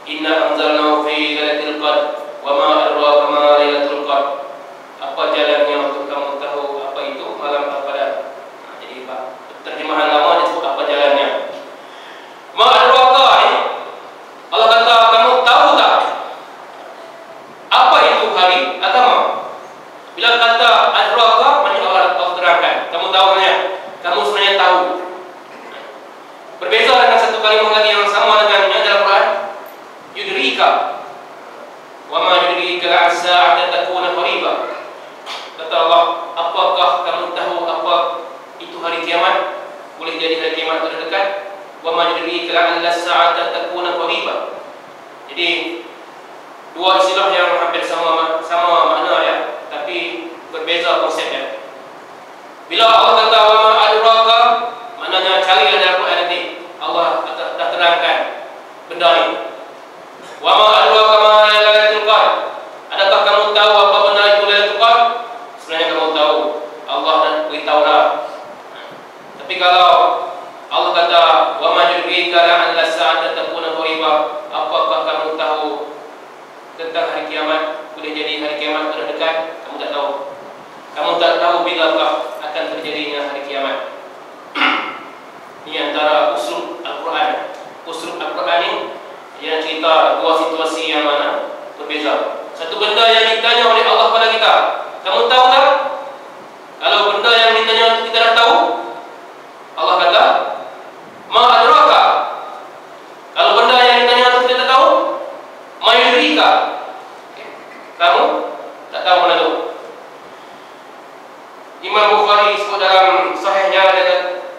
Inna anzalnahu fi lailatul qadr wa ma adraka ma lailatul qadr, apa jalannya untuk kamu tahu apa itu malam Al-Qadar. Jadi terjemahan lama disebut apa jalannya. Ma adraka ini Allah kata kamu tahu tak apa itu hari agama. Bila kata adraka maknanya Allah terangkan, kamu tahu sebenarnya, kamu sebenarnya tahu. Berbeza dengan satu kalimah lagi yang sama dengannya dalam Quran, yudrika wa ma yudrika la'as-sa'ata takuna qariba. Kata Allah, apakah kamu tahu apa itu hari kiamat? Boleh jadi hari kiamat sudah dekat. Wa ma yudrika la'as-sa'ata takuna qariba. Jadi dua istilah yang hampir sama makna ya, tapi berbeza konsepnya. Bila Allah kata wa ma adraka, maknanya carilah dalam Quran nanti. Allah dah terangkan benda ini. Wa ma adraka ma lailatul qadr, adakah kamu tahu apa benda itu Lailatul Qadr? Sebenarnya kamu tahu, Allah dah beritahu dah. Tapi kalau Allah kata wa ma yudrika la'alla as-sa'ata takuna qariba, apakah kamu tahu tentang hari kiamat? Boleh jadi hari kiamat sudah dekat, kamu tak tahu. Kamu tak tahu bilakah akan terjadinya hari kiamat. Ini antara uslub Al-Quran. Uslub Al-Quran ini yang cerita dua situasi yang mana berbeza. Satu benda yang ditanya oleh Allah pada kita, kamu tahu tak? Kalau benda yang ditanya itu kita dah tahu, Allah kata ma adraka. Kalau benda yang ditanya itu kita tak tahu, ma yudrika, kamu tak tahu mana tu. Imam Bukhari sebut dalam sahihnya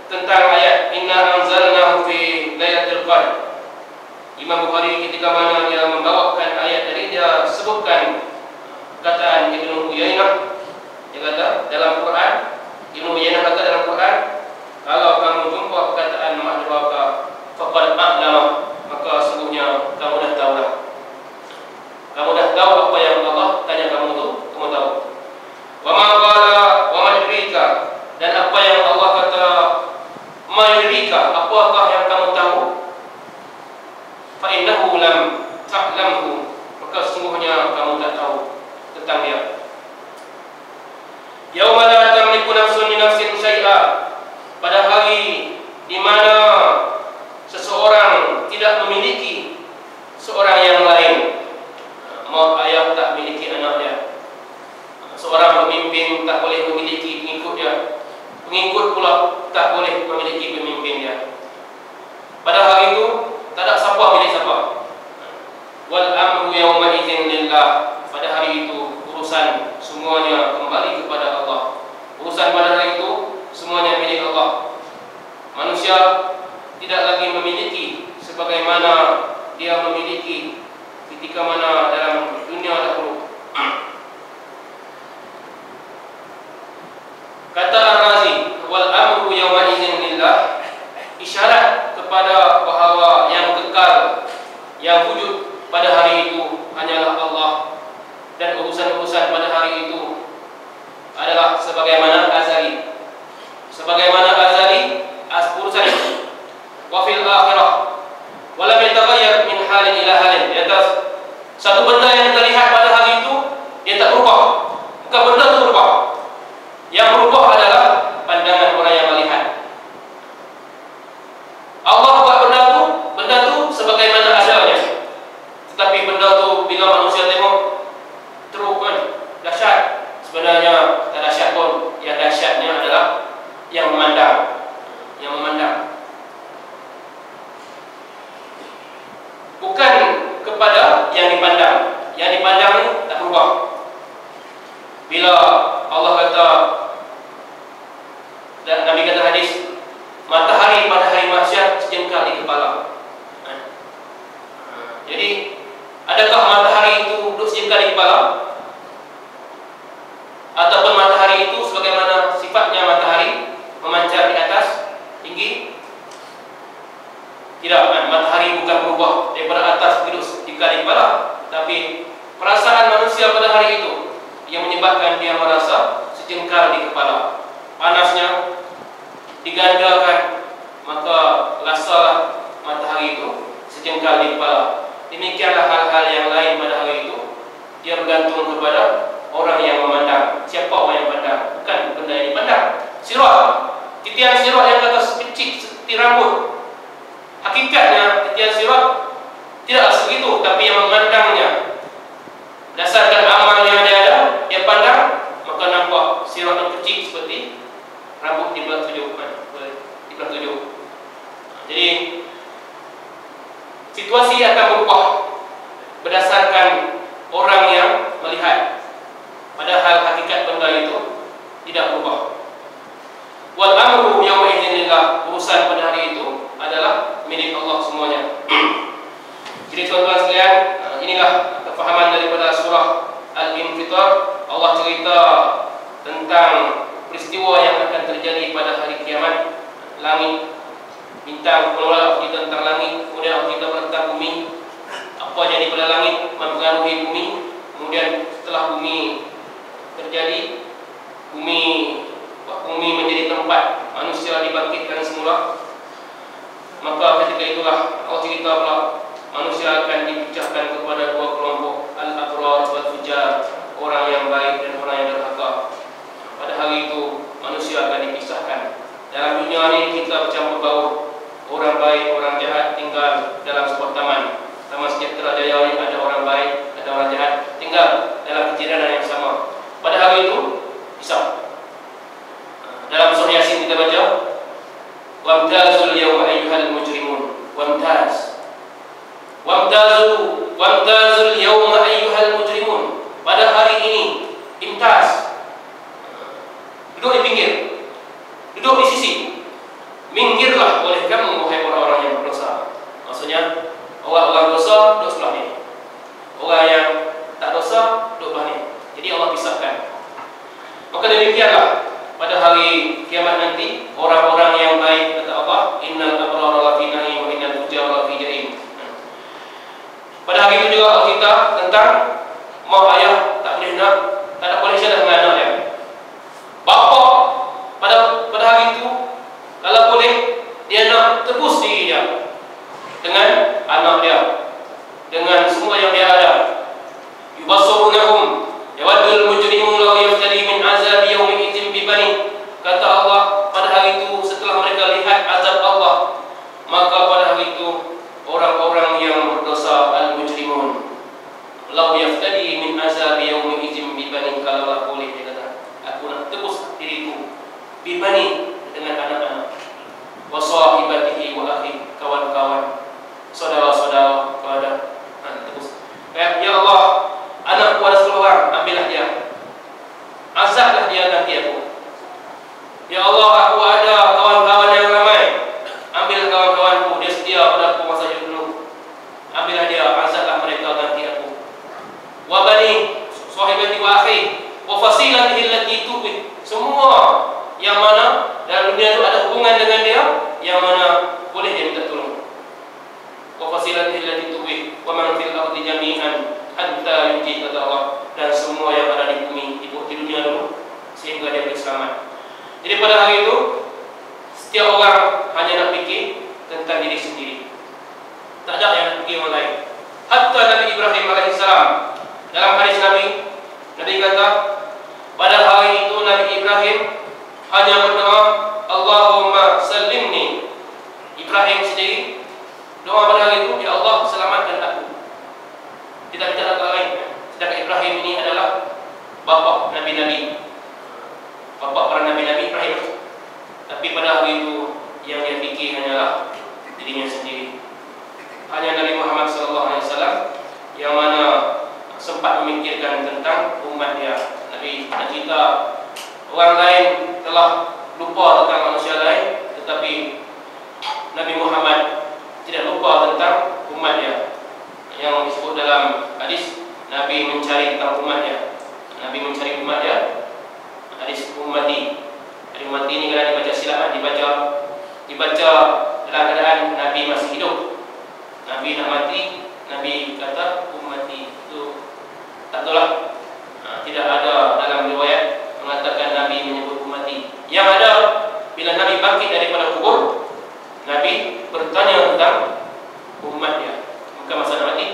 tentang ayat inna anzalnahu fi lailatul qadr. Imam Bukhari ketika mana dia membawakan ayat tadi, dia sebutkan kataan Ibnu Uyainah. Dia kata dalam Quran, Ibnu Uyainah kata dalam Quran, kalau kamu jumpa perkataan ma'adraka faqad a'lama, maka sungguhnya kamu dah tahu dah. Kamu dah tahu apa yang Allah tanya kamu tu, kamu tahu. Wa ma qala wa ma yudrika, dan apa yang Allah kata ma yudrika, apakah yang kamu tahu? Fa innahu lam ta'lamhu, maka sesungguhnya kamu tak tahu tentang dia. Yauma la tamliku nafsun li nafsin syai'a, pada hari di mana seseorang tidak memiliki seorang yang lain. Mak ayah tak memiliki anaknya, seorang pemimpin tak boleh memiliki pengikutnya, pengikut pula tak boleh memiliki pemimpinnya. Pada hari itu tak ada siapa milik siapa. Wal amru yawma idzin lillah, pada hari itu urusan semuanya kembali kepada Allah. Urusan pada hari itu semuanya milik Allah. Manusia tidak lagi memiliki sebagaimana dia memiliki ketika mana dalam dunia dahulu. Kata Ar-Razi, wal amru yawma idzin lillah, isyarat kepada bahawa yang kekal, yang wujud pada hari itu hanyalah Allah, dan urusan-urusan pada hari itu sebagaimana azali. Sebagaimana azali urusan itu. Wa fil akhirah wa lam yataghayyar min halin ila halin. Di atas satu benda yang terlihat pada hari itu dia tak berubah. Bukan benda itu berubah. Yang berubah adalah pandangan orang yang melihat. Allah buat benda tu sebagaimana adanya. Tetapi benda tu bila manusia tengok teruk kan, dahsyat. Sebenarnya tak dahsyat pun. Yang dahsyatnya adalah yang memandang. Yang memandang. Bukan kepada yang dipandang. Yang dipandang ni tak berubah. Bila Allah kata, dan Nabi kata hadis, matahari pada hari mahsyar sejengkal di kepala. Jadi, adakah matahari itu duduk sejengkal di kepala? Ataupun matahari itu sebagaimana sifatnya matahari memancar di atas, tinggi? Tidak, matahari bukan berubah daripada atas duduk sejengkal di kepala. Tapi perasaan manusia pada hari itu yang menyebabkan dia merasa sejengkal di kepala. Panasnya digandakan, maka rasalah matahari itu sejengkal di kepala. Demikianlah hal-hal yang lain pada hari itu. Dia bergantung kepada orang yang memandang. Siapa orang yang pandang? Bukan benda yang dipandang. Sirat, titian sirat yang kata kecil seperti rambut. Hakikatnya titian sirat tidaklah segitu, tapi yang memandangnya berdasarkan amal yang dia ada, dia pandang, maka nampak sirat yang kecil seperti rambut di belah tujuh. Di belah tujuh. Jadi situasi akan berubah berdasarkan orang yang melihat. Padahal hakikat benda itu tidak berubah. Wal amru yawma idzin lillah, urusan pada hari itu adalah milik Allah semuanya. Jadi tuan-tuan sekalian, inilah kefahaman daripada surah Al-Infitar. Allah cerita tentang peristiwa yang akan terjadi pada hari kiamat. Langit, bintang, menolak kita tentang langit, kemudian kita tentang bumi. Apa jadi pada langit mempengaruhi bumi. Kemudian setelah bumi terjadi, bumi menjadi tempat manusia dibangkitkan semula. Maka ketika itulah Allah cerita pula manusia akan dipecahkan kepada dua kelompok, al-abrar wal fujar, orang yang baik dan orang yang derhaka. Pada hari itu manusia akan dipisahkan. Dalam dunia ini kita bercampur baur. Orang baik, orang jahat tinggal dalam sebuah taman. Taman Sejahtera Jaya ini ada orang baik, ada orang jahat, tinggal dalam kejiranan yang sama. Pada hari itu pisah. Dalam surah Yasin kita baca, wamtazul yawma ayyuhal mujrimun. Wamtazul yawma ayyuhal mujrimun. Pada hari ini imtaz. Duduk di pinggir, duduk di sisi. Minggirlah oleh kamu wahai orang-orang yang berdosa. Maksudnya orang-orang dosa duduk sebelah ni, orang yang tak dosa duduk sebelah ni. Jadi Allah pisahkan. Maka demikianlah pada hari kiamat nanti, orang-orang yang baik, kata Allah, innal abrara lafi na'im wa innal fujara lafi jahim. Pada hari itu juga Allah cerita tentang mak ayah tak boleh nak, tak ada connection dengan anak dia. Bapa pada hari itu kalau boleh dia nak tebus diri dia dengan anak dia, dengan semua yang dia ada. Yubasurunahum yawaddul mujrimu law yaftadi min azabi yawmin idzin bi bani. Kata Allah, pada hari itu setelah mereka lihat azab Allah, maka pada hari itu orang-orang yang berdosa al-mujrimun law yaftadi min azabi yawmin idzin bi bani, kalaulah boleh dia kata, aku nak tebus diriku bi bani, dengan anak-anak, wa sahibatihi wa akhi, kawan-kawan, saudara-saudara, kepada tebus. Ya Allah, anakku ada 10 orang, ambillah dia, azablah dia nanti aku. Ya Allah, aku ada kawan-kawan yang ramai, ambillah kawan-kawanku, dia setia pada aku masa hidup dulu, ambillah dia, azablah mereka nanti aku. Wa bani sahibati wa akhi wa fasilatihi allati tuwi, semua yang mana dalam dunia itu ada hubungan dengan dia, yang mana boleh dia minta tolong. Wa fasilatihi allati tuwi wa man fil ardi jami'an hatta yuji, kata Allah, dan semua yang ada di bumi, di dunia dulu, sehingga dia boleh selamat. Jadi pada hari itu setiap orang hanya nak fikir tentang diri sendiri, tak ada yang nak fikir orang lain. Hatta Nabi Ibrahim alaihissalam, dalam hadis Nabi kata, pada hari itu Nabi Ibrahim hanya berdoa, Allahumma sallimni. Ibrahim sendiri doa pada hari itu, ya Allah selamatkan aku. Tidak ada orang lain. Sedangkan Ibrahim ini adalah bapa Nabi-Nabi, bapa para Nabi-Nabi Ibrahim. Tapi pada hari itu yang dia fikir hanyalah dirinya sendiri. Hanya Nabi Muhammad SAW yang mana sempat memikirkan tentang umat dia. Nabi nak cerita orang lain telah lupa tentang manusia lain, tetapi Nabi Muhammad tidak lupa tentang umat dia. Yang disebut dalam hadis, Nabi mencari tentang umat dia. Nabi mencari umat dia. Hadis ummati. Hadis ummati ini kadang dibaca silap, dibaca dalam keadaan Nabi masih hidup. Nabi nak mati, Nabi kata ummati. Itu tak tahulah. Tidak ada dalam riwayat mengatakan Nabi menyebut ummati. Yang ada, bila Nabi bangkit daripada kubur, Nabi bertanya tentang umat dia. Bukan masa nak mati,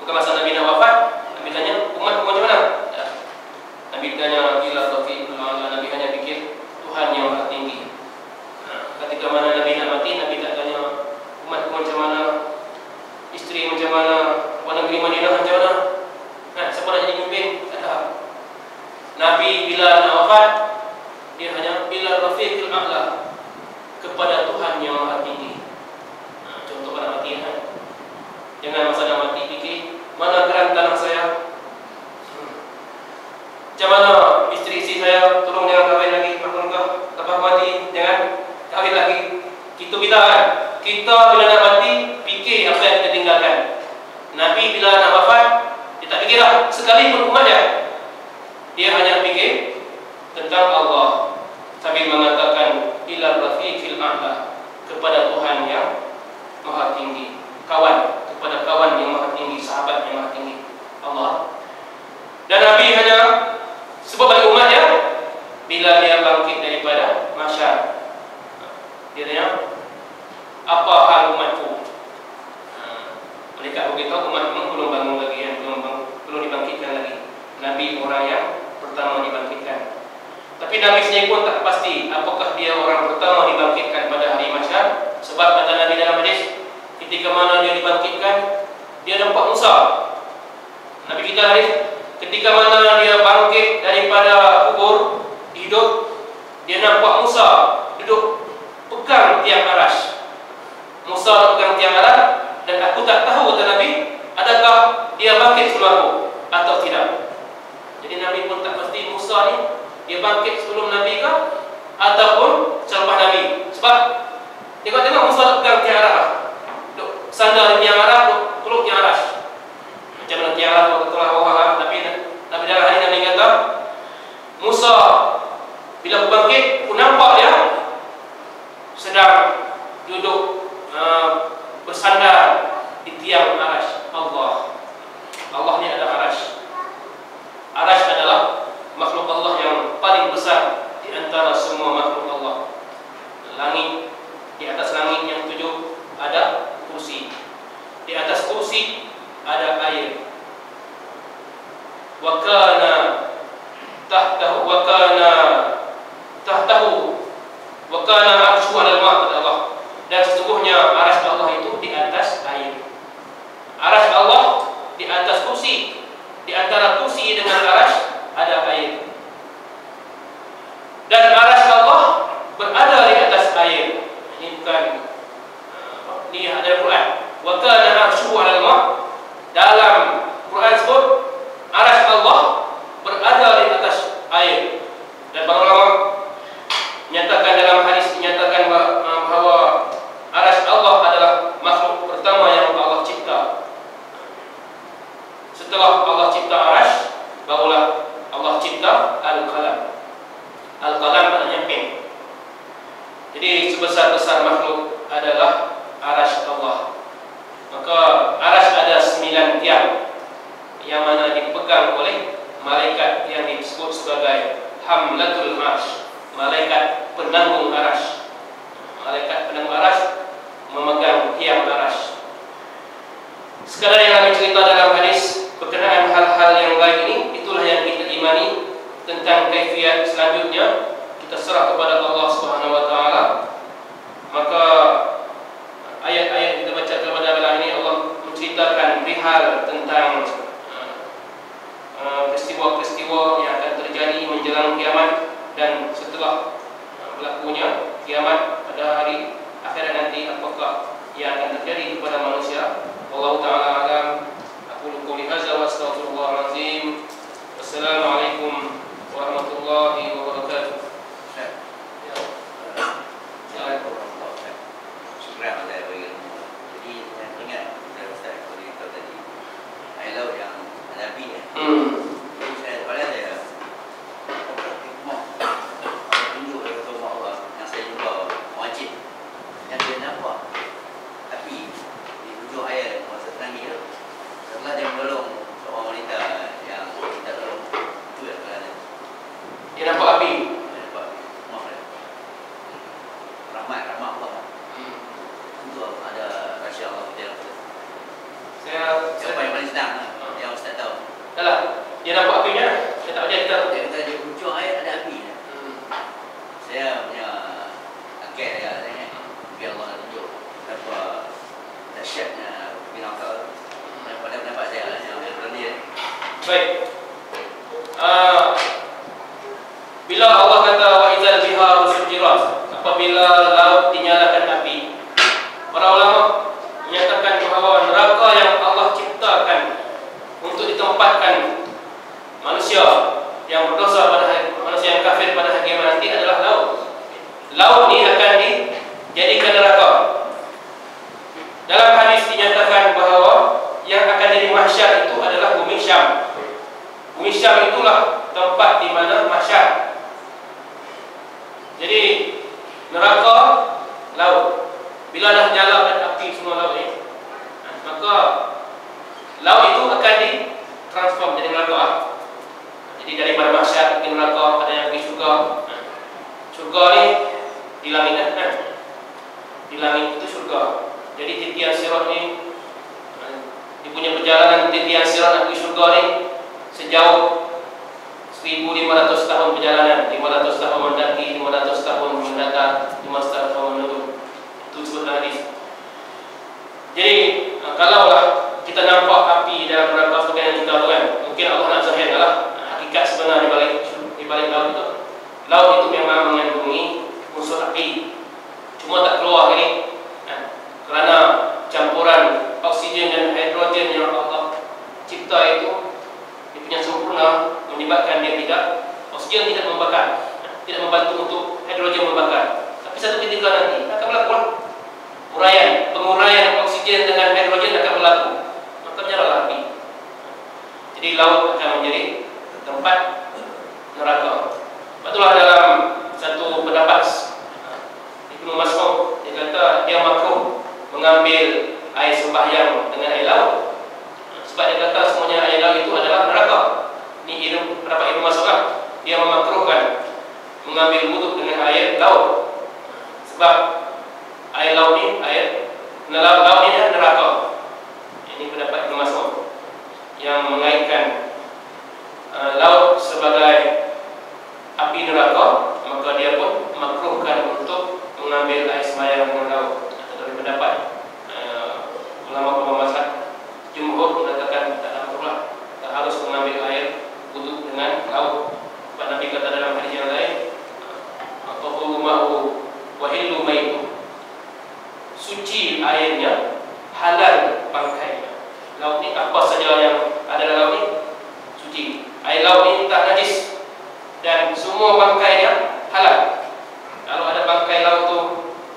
bukan masa Nabi nak wafat. Nabi tanya, umat macam mana? Nabi tanya, ila taufiqul a'la. Nabi hanya fikir Tuhan yang maha tinggi. Ketika mana Nabi nak mati, Nabi tak tanya umat macam mana, isteri macam mana, warna negeri Madinah macam mana, siapa nak jadi pemimpin. Tak ada. Nabi bila nak wafat, dia hanya ila rafiqul a'la, kepada Tuhan yang maha tinggi. Contoh orang mati kan, jangan masa nak mati fikir mana geran tanah saya, macam mana isteri saya, tolong jangan kahwin lagi, lepas mati jangan kahwin lagi. Kita kan, kita bila nak mati fikir apa yang kita tinggalkan. Nabi bila nak wafat, dia tak fikirlah sekalipun umat dia hanya fikir tentang Allah, sambil mengatakan ila rafiqil a'la, kepada Tuhan yang maha tinggi, kawan, kepada kawan yang maha tinggi, sahabat yang maha tinggi, Allah. Dan Nabi hanya sebab bagi umat dia, bila dia bangkit daripada mahsyar, dia tanya, apa hal umatku? Mereka beritahu umatmu belum bangun lagi, belum dibangkitkan lagi. Nabi orang yang pertama dibangkitkan. Tapi Nabi sendiri pun tak pasti apakah dia orang pertama dibangkitkan pada hari mahsyar. Sebab kata Nabi dalam hadis, ketika mana dia dibangkitkan, dia nampak Musa. Nabi kita hadis, ketika mana dia bangkit daripada kubur, hidup, dia nampak Musa duduk pegang tiang aras. Musa pegang tiang aras, dan aku tak tahu, kata Nabi, adakah dia bangkit sebelum aku atau tidak. Jadi Nabi pun tak pasti Musa ni dia bangkit sebelum Nabi ke ataupun selepas Nabi. Sebab dia kata tengok Musa pegang tiang aras, duk sandar di tiang aras, duk peluk tiang aras. Macam mana tiang aras tu telah orang, tapi Nabi dalam hadis Nabi kata, Musa bila aku bangkit, aku nampak dia sedang duduk bersandar di tiang aras Allah. Allah ni ada aras. Aras adalah makhluk Allah yang paling besar di antara semua makhluk Allah. Langit, di atas langit yang tujuh ada kursi. Di atas kursi ada air. Wa kana tahtahu wa kana arsyu 'alal ma', kata Allah. Dan sesungguhnya aras Allah itu di atas air. Aras Allah di atas kursi. Di antara kursi dengan aras ada air. Dan aras Allah berada di atas air. Ini bukan ini ada Quran. Wa kana arsyu 'alal ma'. Dalam Quran sebut aras Allah berada di atas air. Dan para ulama menyatakan dalam hadis, menyatakan bahawa aras Allah adalah makhluk pertama yang Allah cipta. Setelah Allah cipta aras, barulah Allah cipta al-qalam. Al-qalam maknanya pen. Jadi sebesar-besar makhluk adalah aras Allah. Maka aras ada 9 tiang yang mana dipegang oleh malaikat yang disebut sebagai hamlatul arsh, malaikat penanggung arasy. Malaikat penanggung arasy memegang tiang arasy. Sekadar yang kami cerita dalam hadis berkenaan hal-hal yang baik ini, itulah yang kita imani. Tentang kaifiat selanjutnya kita serah kepada Allah Subhanahu wa taala. Maka ayat-ayat kita baca pada malam ini, Allah menceritakan perihal tentang peristiwa-peristiwa yang akan terjadi menjelang kiamat dan setelah berlakunya kiamat pada hari akhirat nanti, apakah yang akan terjadi kepada manusia. Allah taala alam. Aku qouli hadza wa astaghfirullahalazim. Wassalamualaikum warahmatullahi wabarakatuh. Syukur Allah bagi ilmu. Jadi saya ingat dari Ustaz cerita tadi air laut yang Nabi ya. Jadi saya pada saya hikmah tunjuk dari kata Allah yang saya jumpa wajib yang dia nampak api di hujung air masa tangis tu. Setelah dia menolong seorang wanita yang minta tolong, itu yang kerana Dia nampak api. dia nampak api. Maaf ya. Rahmat Allah. Itu ada rahsia Allah di dalam itu. Siapa yang paling senang yang Ustaz tahu? Dahlah, dia nampak apinya. Dia tak boleh kita. Dia kata di hujung air ada api. Saya punya angkat dia tanya. Biar Allah nak tunjuk betapa dahsyatnya binang kau. Pada pendapat saya yang berani. Baik. Bila Allah kata wa idzal biharu sujirat, apabila laut dinyalakan api, para ulama menyatakan bahawa neraka yang Allah ciptakan untuk ditempatkan manusia yang berdosa pada hari, manusia yang kafir pada hari kiamat nanti adalah laut. Laut ini akan dijadikan neraka. Dalam hadis dinyatakan bahawa yang akan jadi mahsyar itu adalah bumi Syam. Bumi Syam itulah tempat di mana mahsyar. Jadi neraka laut. Bila dah nyalakan api semua laut ini, maka laut itu akan ditransform jadi neraka. Jadi daripada mahsyar ke neraka, ada yang pergi syurga. Syurga ni di langit kan? Di langit itu syurga. Jadi titian sirat ni, dia punya perjalanan titian sirat nak pergi syurga ni sejauh 1500 tahun perjalanan. 500 tahun mendaki, 500 tahun mendatar, 500 tahun menurun. Itu sebut hadis. Jadi kalaulah kita nampak api dalam neraka seperti yang kita tahu kan, mungkin Allah nak zahirkanlah hakikat sebenar di balik laut itu. Laut itu memang mengandungi unsur api, cuma tak keluar ni kerana campuran oksigen dan hidrogen yang Allah cipta itu dia punya sempurna, menyebabkan dia tidak, oksigen tidak membakar, tidak membantu untuk hidrogen membakar. Tapi satu ketika nanti akan berlaku penguraian oksigen dengan hidrogen akan berlaku, maka menyalalah api. Jadi laut akan menjadi tempat neraka. Itulah dalam satu pendapat Ibnu Mas'ud, dia kata dia makruh mengambil air sembahyang dengan air laut. Sebab dia kata semuanya air laut itu adalah neraka. Ini pendapat Ibnu Mas'ud lah. Dia memakruhkan mengambil wuduk dengan air laut. Sebab air laut ni, laut ni neraka. Ini pendapat Ibnu Mas'ud yang mengaitkan laut sebagai api neraka, maka dia pun makruhkan untuk mengambil air sembahyang dengan laut. Dari pendapat ulama-ulama mazhab, jumhur mengatakan tak makruhlah, tak harus mengambil air wuduk dengan laut. Sebab Nabi kata dalam hadis yang lain, tahuru ma'u wa hillu maitu, suci airnya, halal bangkainya. Laut ni apa saja yang ada dalam laut ni suci. Air laut ni tak najis dan semua bangkainya halal. Kalau ada bangkai laut tu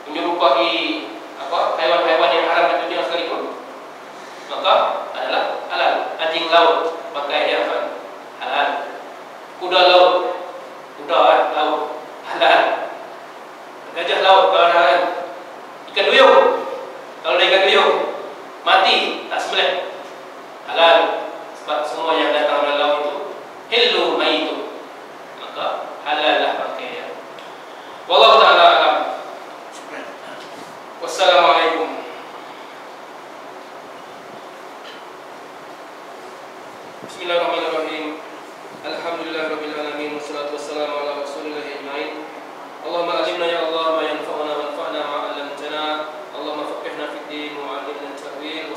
menyerupai haiwan-haiwan yang haram di dunia sekalipun, maka adalah halal. Anjing laut bangkainya halal. Kuda laut, laut halal. Gajah laut kalau ada halal. Ikan duyung, kalau ada ikan duyung mati tak sembelih, halal. Sebab semua yang datang dari laut itu hillu maitu, maka halal Bismillahirrahmanirrahim. Alhamdulillahirabbil alamin wassalatu wassalamu ala rasulillah ajmain. Allahumma alimna ya Allah ma yanfa'una wanfa'na ma 'allamtana. Allahumma faqihna fid din wa 'allimna at-ta'wil.